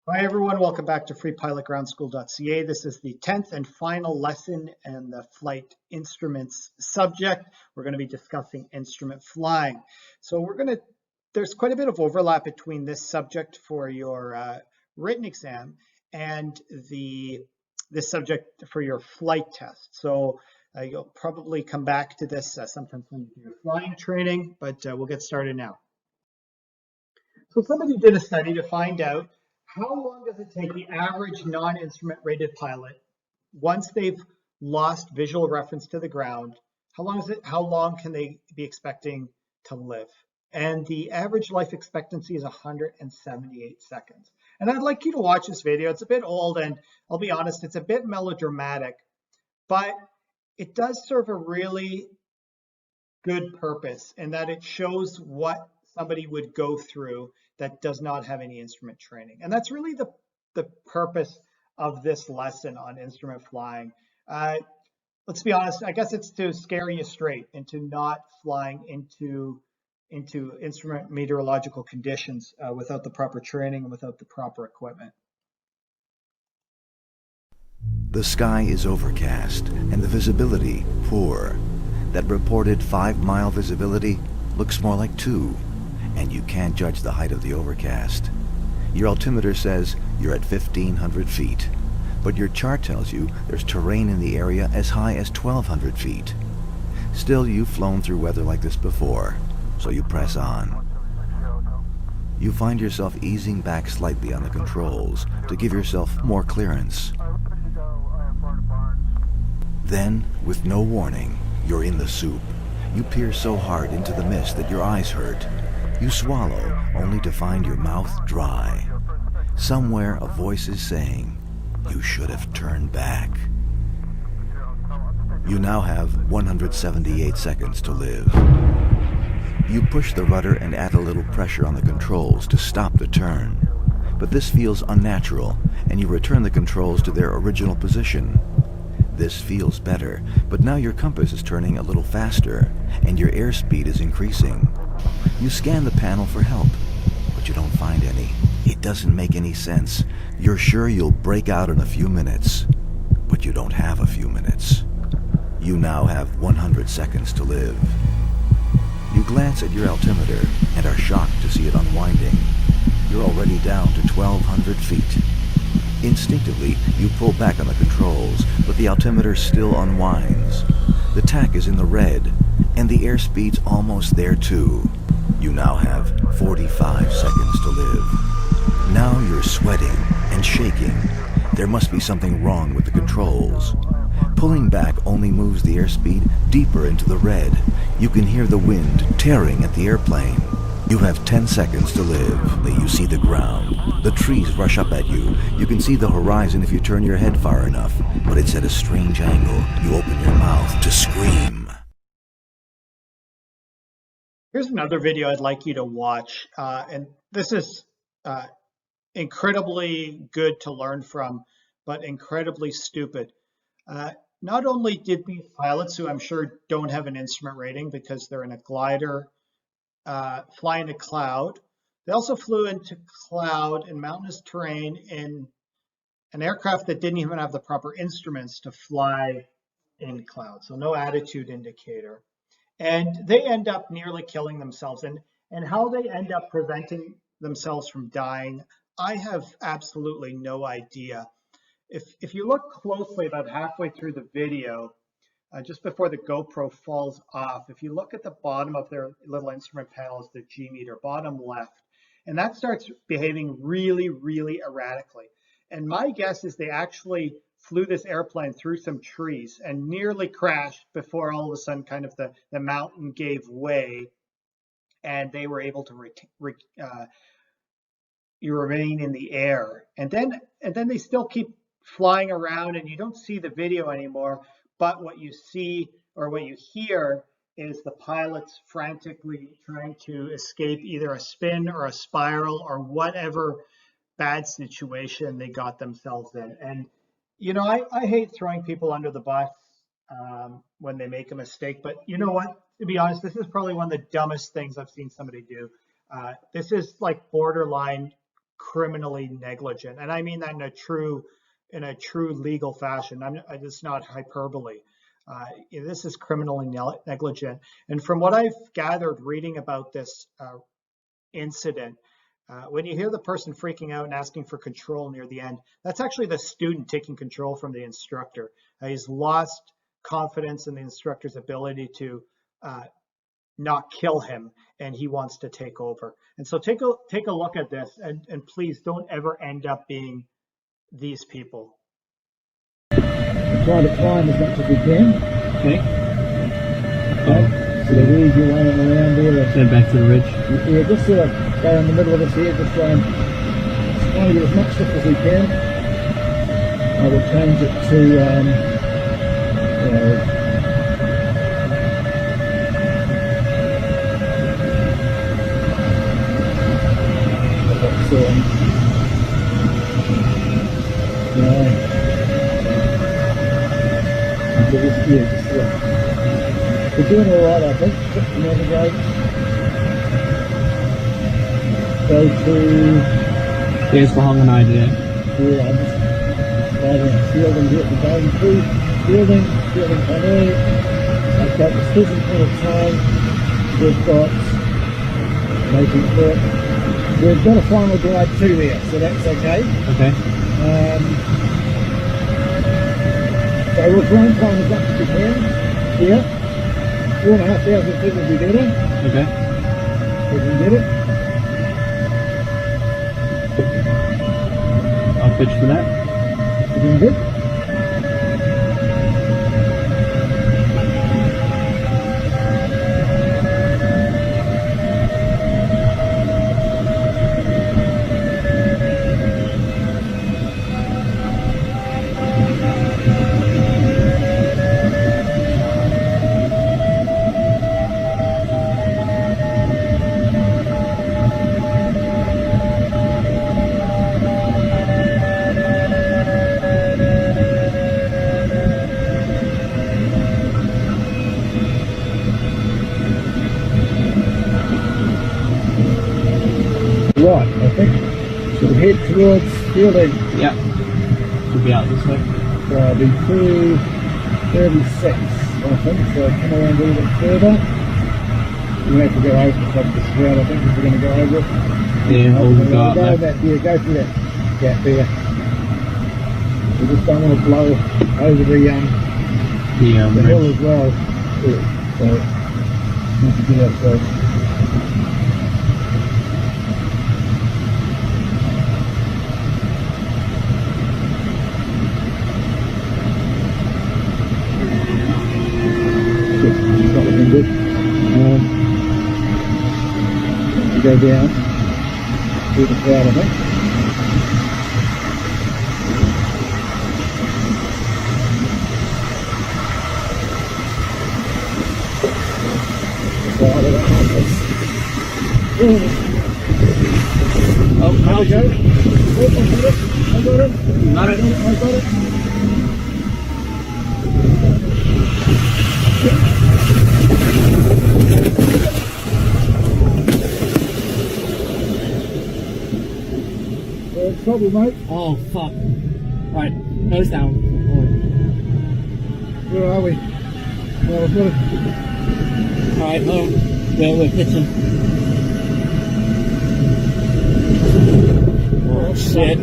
Hi everyone, welcome back to freepilotgroundschool.ca. This is the 10th and final lesson in the flight instruments subject. We're going to be discussing instrument flying. So there's quite a bit of overlap between this subject for your written exam and this subject for your flight test. So you'll probably come back to this sometimes when you do your flying training, but we'll get started now. So somebody did a study to find out how long does it take the average non-instrument rated pilot, once they've lost visual reference to the ground, how long can they be expecting to live? And the average life expectancy is 178 seconds. And I'd like you to watch this video. It's a bit old, and I'll be honest, it's a bit melodramatic, but it does serve a really good purpose in that it shows what somebody would go through that does not have any instrument training. And that's really the purpose of this lesson on instrument flying. Let's be honest, I guess it's to scare you straight into not flying into instrument meteorological conditions without the proper training and without the proper equipment. The sky is overcast and the visibility poor. That reported 5-mile visibility looks more like 2, and you can't judge the height of the overcast. Your altimeter says you're at 1,500 feet, but your chart tells you there's terrain in the area as high as 1,200 feet. Still, you've flown through weather like this before, so you press on. You find yourself easing back slightly on the controls to give yourself more clearance. Then, with no warning, you're in the soup. You peer so hard into the mist that your eyes hurt. You swallow, only to find your mouth dry. Somewhere a voice is saying, you should have turned back. You now have 178 seconds to live. You push the rudder and add a little pressure on the controls to stop the turn. But this feels unnatural, and you return the controls to their original position. This feels better, but now your compass is turning a little faster, and your airspeed is increasing. You scan the panel for help, but you don't find any. It doesn't make any sense. You're sure you'll break out in a few minutes, but you don't have a few minutes. You now have 100 seconds to live. You glance at your altimeter and are shocked to see it unwinding. You're already down to 1,200 feet. Instinctively, you pull back on the controls, but the altimeter still unwinds. The tack is in the red, and the airspeed's almost there too. You now have 45 seconds to live. Now you're sweating and shaking. There must be something wrong with the controls. Pulling back only moves the airspeed deeper into the red. You can hear the wind tearing at the airplane. You have 10 seconds to live. You see the ground. The trees rush up at you. You can see the horizon if you turn your head far enough, but it's at a strange angle. You open your mouth to scream. Here's another video I'd like you to watch, and this is incredibly good to learn from, but incredibly stupid. Not only did these pilots, who I'm sure don't have an instrument rating because they're in a glider, fly into cloud, they also flew into cloud in mountainous terrain in an aircraft that didn't even have the proper instruments to fly in cloud, so no attitude indicator. And they end up nearly killing themselves. And how they end up preventing themselves from dying, I have absolutely no idea. If you look closely about halfway through the video, just before the GoPro falls off, if you look at the bottom of their little instrument panels, the G meter, bottom left, and that starts behaving really, really erratically. And my guess is they actually flew this airplane through some trees and nearly crashed before all of a sudden kind of the mountain gave way and they were able to remain in the air. And then they still keep flying around and you don't see the video anymore, but what you see or what you hear is the pilots frantically trying to escape either a spin or a spiral or whatever bad situation they got themselves in. And you know, I hate throwing people under the bus when they make a mistake, but you know what? To be honest, this is probably one of the dumbest things I've seen somebody do. This is like borderline criminally negligent. And I mean that in a true legal fashion. It's not hyperbole. This is criminally negligent. And from what I've gathered reading about this incident, when you hear the person freaking out and asking for control near the end, that's actually the student taking control from the instructor. He's lost confidence in the instructor's ability to not kill him, and he wants to take over. And so take a look at this, and please don't ever end up being these people. Try to climb as much as we can. Okay. So the easy way around there. Head back to the ridge. Yeah, just sort of go in the middle of this here, just try and get as much stuff as we can. I will change it to, we're doing alright, I think. Navigate. Go to... There's the Hong and I did. Yeah, I'm just driving, fielding here at the going through. Fielding on there. I've got the station point of time. We've got making foot. We've got a final glide too there, so that's okay. Okay. So we'll try and climb as much as we can here. 4,500 feet will be better. Okay. We can get it. I'll pitch for that. Looking good. Right, I think should head towards fielding. Yeah. Should be out this way. So I'll be 236, I think, so come around a little bit further. We'll have to go over the top of this ground, I think, if we're going to go over it. Yeah, we'll go up there. Go through that gap there. We just don't want to blow over the hill as well. Yeah, so we need to get ourselves. Not looking good. Go down through the crowd, I think. Oh, There we go. I got it. Not it. I got it. Trouble, mate. Oh, fuck. Right, nose down. Where are we? Well, I've got it. Alright, we're pitching. Oh, shit.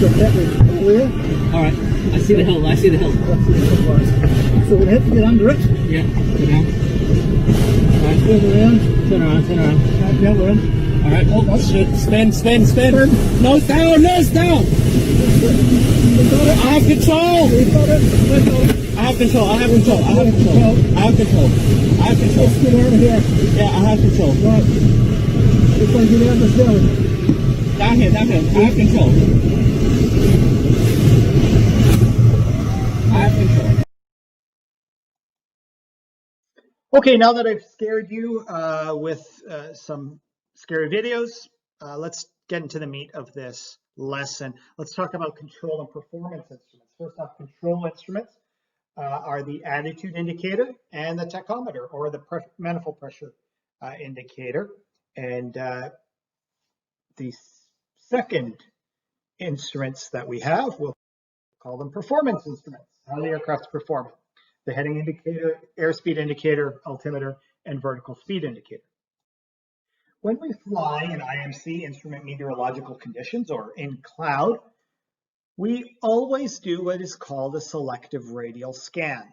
Got that one clear. Alright, I see the hill, I see the hill. So we'll have to get under it. Yeah, go down. Alright, Turn around. turn around, turn around. Now we're in. Alright, oh shit, spin. Nose down! I have control! I have control. Let's get out of here. Yeah, I have control. Right. Let's go get out of this hill. Down here. I have control. Okay, now that I've scared you with some scary videos, let's get into the meat of this lesson. Let's talk about control and performance instruments. First off, control instruments are the attitude indicator and the tachometer, or the manifold pressure indicator. And the second instruments that we have, we'll call them performance instruments, how the aircraft's performing. The heading indicator, airspeed indicator, altimeter, and vertical speed indicator. When we fly in IMC, instrument meteorological conditions, or in cloud, we always do what is called a selective radial scan.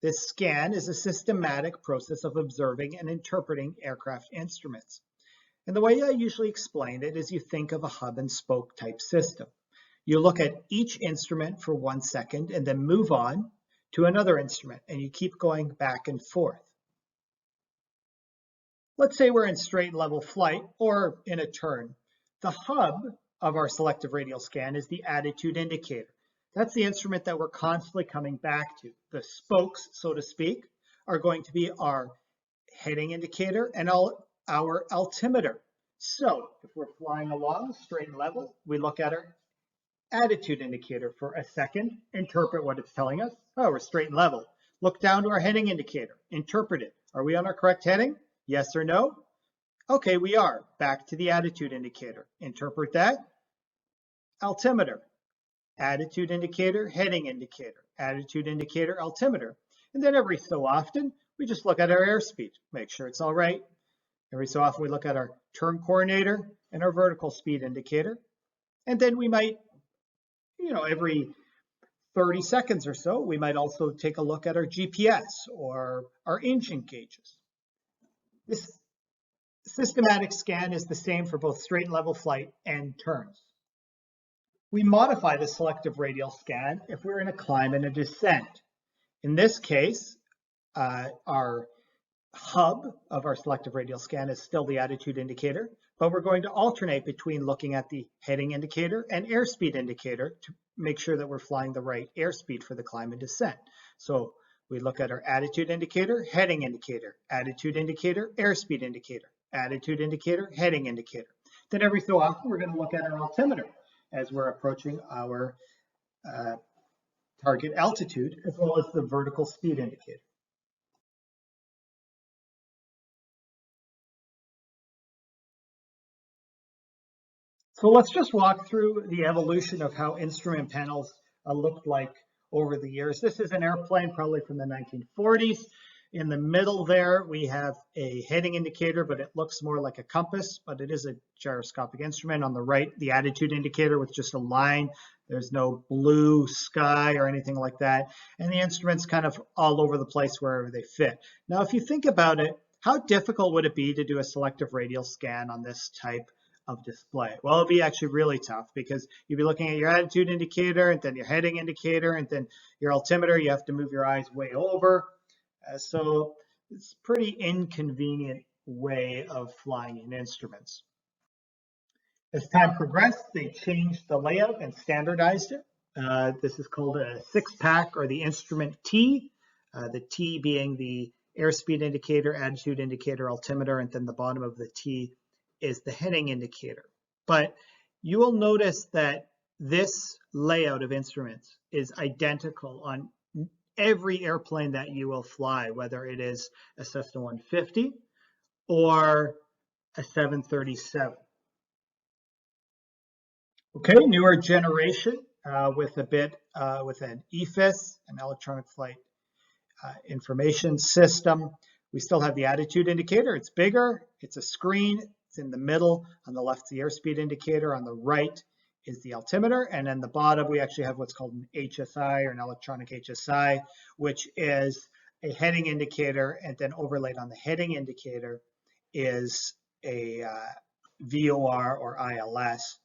This scan is a systematic process of observing and interpreting aircraft instruments. And the way I usually explain it is you think of a hub and spoke type system. You look at each instrument for 1 second and then move on to another instrument, and you keep going back and forth. Let's say we're in straight level flight or in a turn. The hub of our selective radial scan is the attitude indicator. That's the instrument that we're constantly coming back to. The spokes, so to speak, are going to be our heading indicator and our altimeter. So if we're flying along straight and level, we look at our attitude indicator for a second, interpret what it's telling us. Oh, we're straight and level. Look down to our heading indicator, interpret it. Are we on our correct heading? Yes or no? Okay, we are. Back to the attitude indicator. Interpret that. Altimeter. Attitude indicator, heading indicator. Attitude indicator, altimeter. And then every so often, we just look at our airspeed, make sure it's all right. Every so often, we look at our turn coordinator and our vertical speed indicator. And then we might, every 30 seconds or so, we might also take a look at our GPS or our engine gauges. This systematic scan is the same for both straight and level flight and turns. We modify the selective radial scan if we're in a climb and a descent. In this case, our hub of our selective radial scan is still the attitude indicator, but we're going to alternate between looking at the heading indicator and airspeed indicator to make sure that we're flying the right airspeed for the climb and descent. So we look at our attitude indicator, heading indicator, attitude indicator, airspeed indicator, attitude indicator, heading indicator. Then every so often, we're going to look at our altimeter as we're approaching our target altitude, as well as the vertical speed indicator. So let's just walk through the evolution of how instrument panels looked like over the years. This is an airplane probably from the 1940s. In the middle there, we have a heading indicator, but it looks more like a compass, but it is a gyroscopic instrument. On the right, the attitude indicator with just a line. There's no blue sky or anything like that. And the instrument's kind of all over the place wherever they fit. Now, if you think about it, how difficult would it be to do a selective radial scan on this type of display? Well, it'd be actually really tough because you'd be looking at your attitude indicator and then your heading indicator and then your altimeter. You have to move your eyes way over. So it's a pretty inconvenient way of flying in instruments. As time progressed, they changed the layout and standardized it. This is called a 6-pack or the instrument T, the T being the airspeed indicator, attitude indicator, altimeter, and then the bottom of the T is the heading indicator. But you will notice that this layout of instruments is identical on every airplane that you will fly, whether it is a Cessna 150 or a 737. Okay, newer generation with an EFIS, an electronic flight information system. We still have the attitude indicator. It's bigger, it's a screen, it's in the middle. On the left, the airspeed indicator. On the right is the altimeter. And then the bottom, we actually have what's called an HSI or an electronic HSI, which is a heading indicator. And then overlaid on the heading indicator is a VOR or ILS.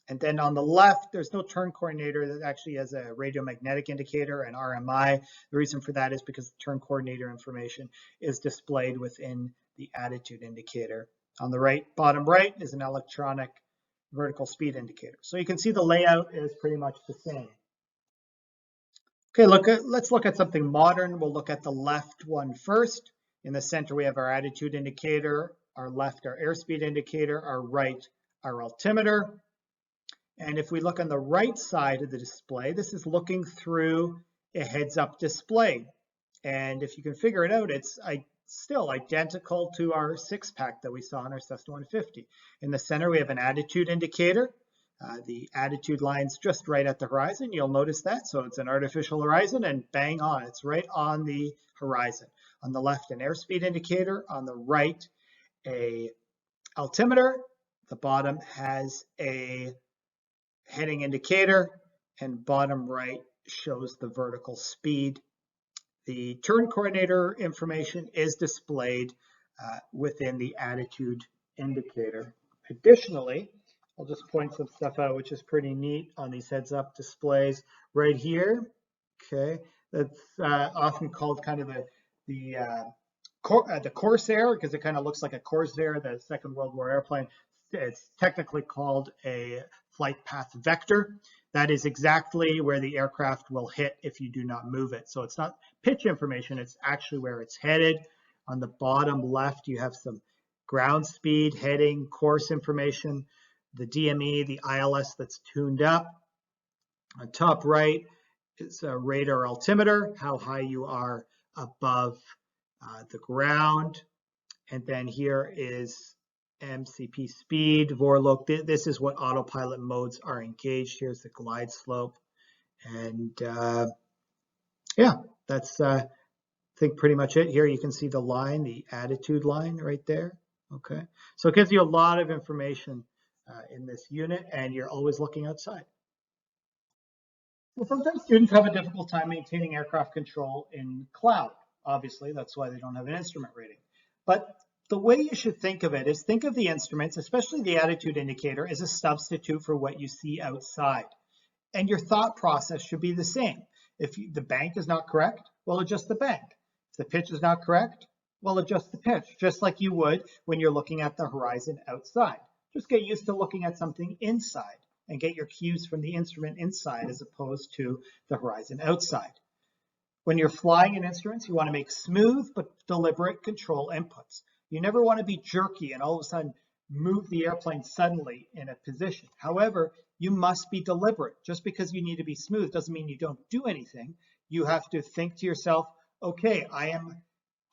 And then on the left, there's no turn coordinator. That actually has a radiomagnetic indicator, an RMI. The reason for that is because the turn coordinator information is displayed within the attitude indicator. On the right, bottom right, is an electronic vertical speed indicator. So you can see the layout is pretty much the same. Okay, let's look at something modern. We'll look at the left one first. In the center, we have our attitude indicator, our left, our airspeed indicator, our right, our altimeter. And if we look on the right side of the display, this is looking through a heads-up display. And if you can figure it out, it's still identical to our 6-pack that we saw in our Cessna 150. In the center, we have an attitude indicator. The attitude line's just right at the horizon. You'll notice that. So it's an artificial horizon, and bang on, it's right on the horizon. On the left, an airspeed indicator. On the right, a altimeter. The bottom has a heading indicator, and bottom right shows the vertical speed. The turn coordinator information is displayed within the attitude indicator. Additionally, I'll just point some stuff out, which is pretty neat on these heads-up displays right here. Okay, that's often called kind of the Corsair, because it kind of looks like a Corsair, the Second World War airplane. It's technically called a flight path vector. That is exactly where the aircraft will hit if you do not move it. So it's not pitch information, it's actually where it's headed. On the bottom left, you have some ground speed, heading, course information, the DME, the ILS that's tuned up. On top right is a radar altimeter, how high you are above the ground. And then here is MCP speed, Vorlog. This is what autopilot modes are engaged. Here's the glide slope. And yeah, that's I think pretty much it. Here you can see the line, the attitude line right there. Okay, so it gives you a lot of information in this unit, and you're always looking outside. Well, sometimes students have a difficult time maintaining aircraft control in cloud. Obviously, that's why they don't have an instrument rating. But the way you should think of it is think of the instruments, especially the attitude indicator, as a substitute for what you see outside. And your thought process should be the same. If the bank is not correct, well, adjust the bank. If the pitch is not correct, well, adjust the pitch, just like you would when you're looking at the horizon outside. Just get used to looking at something inside and get your cues from the instrument inside as opposed to the horizon outside. When you're flying in instruments, you want to make smooth but deliberate control inputs. You never want to be jerky and all of a sudden move the airplane suddenly in a position. However, you must be deliberate. Just because you need to be smooth doesn't mean you don't do anything. You have to think to yourself, okay, I am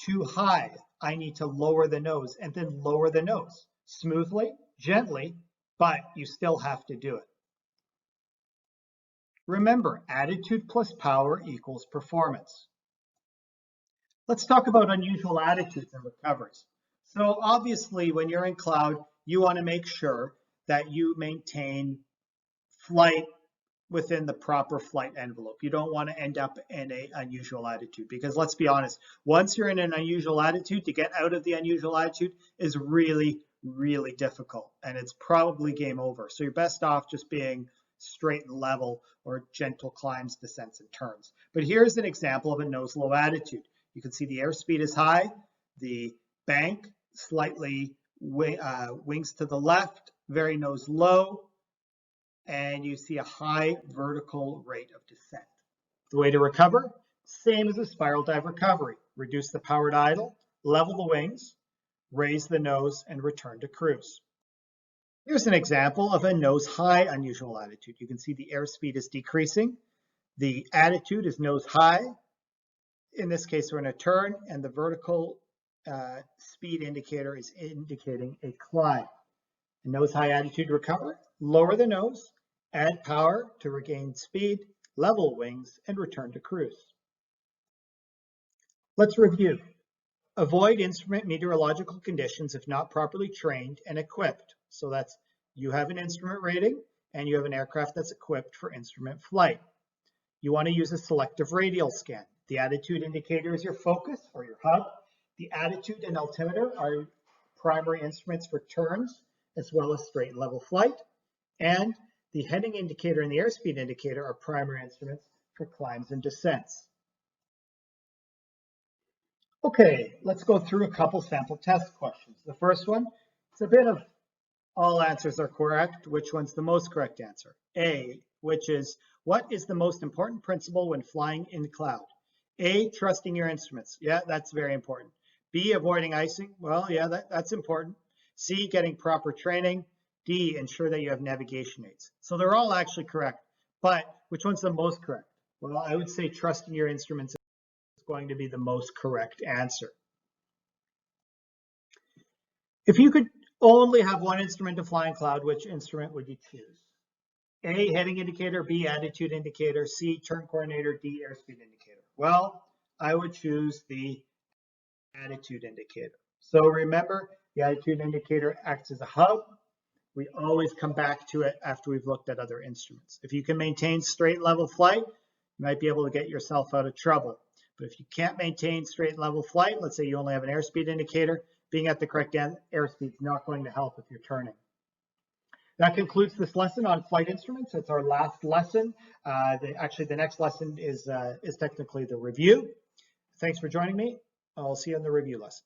too high. I need to lower the nose, and then lower the nose smoothly, gently, but you still have to do it. Remember, attitude plus power equals performance. Let's talk about unusual attitudes and recoveries. So obviously, when you're in cloud, you want to make sure that you maintain flight within the proper flight envelope. You don't want to end up in an unusual attitude, because let's be honest, once you're in an unusual attitude, to get out of the unusual attitude is really, really difficult, and it's probably game over. So you're best off just being straight and level, or gentle climbs, descents, and turns. But here's an example of a nose low attitude. You can see the airspeed is high, the bank slightly wings to the left, very nose low, and you see a high vertical rate of descent. The way to recover, same as a spiral dive recovery. Reduce the powered idle, level the wings, raise the nose, and return to cruise. Here's an example of a nose high unusual attitude. You can see the airspeed is decreasing. The attitude is nose high. In this case, we're in a turn, and the vertical speed indicator is indicating a climb. A nose high attitude recover, lower the nose, add power to regain speed, level wings, and return to cruise. Let's review. Avoid instrument meteorological conditions if not properly trained and equipped. So that's, you have an instrument rating and you have an aircraft that's equipped for instrument flight. You want to use a selective radial scan. The attitude indicator is your focus or your hub. The attitude and altimeter are primary instruments for turns, as well as straight and level flight. And the heading indicator and the airspeed indicator are primary instruments for climbs and descents. Okay, let's go through a couple sample test questions. The first one, it's a bit of all answers are correct. Which one's the most correct answer? A, which is, what is the most important principle when flying in the cloud? A, trusting your instruments. Yeah, that's very important. B, avoiding icing. Well, yeah, that's important. C, getting proper training. D, ensure that you have navigation aids. So they're all actually correct, but which one's the most correct? Well, I would say trusting your instruments is going to be the most correct answer. If you could only have one instrument to fly in cloud, which instrument would you choose? A, heading indicator, B, attitude indicator, C, turn coordinator, D, airspeed indicator. Well, I would choose the attitude indicator. So remember, the attitude indicator acts as a hub. We always come back to it after we've looked at other instruments. If you can maintain straight level flight, you might be able to get yourself out of trouble. But if you can't maintain straight level flight, let's say you only have an airspeed indicator, being at the correct airspeed is not going to help if you're turning. That concludes this lesson on flight instruments. It's our last lesson. Actually, the next lesson is technically the review. Thanks for joining me. I'll see you in the review lesson.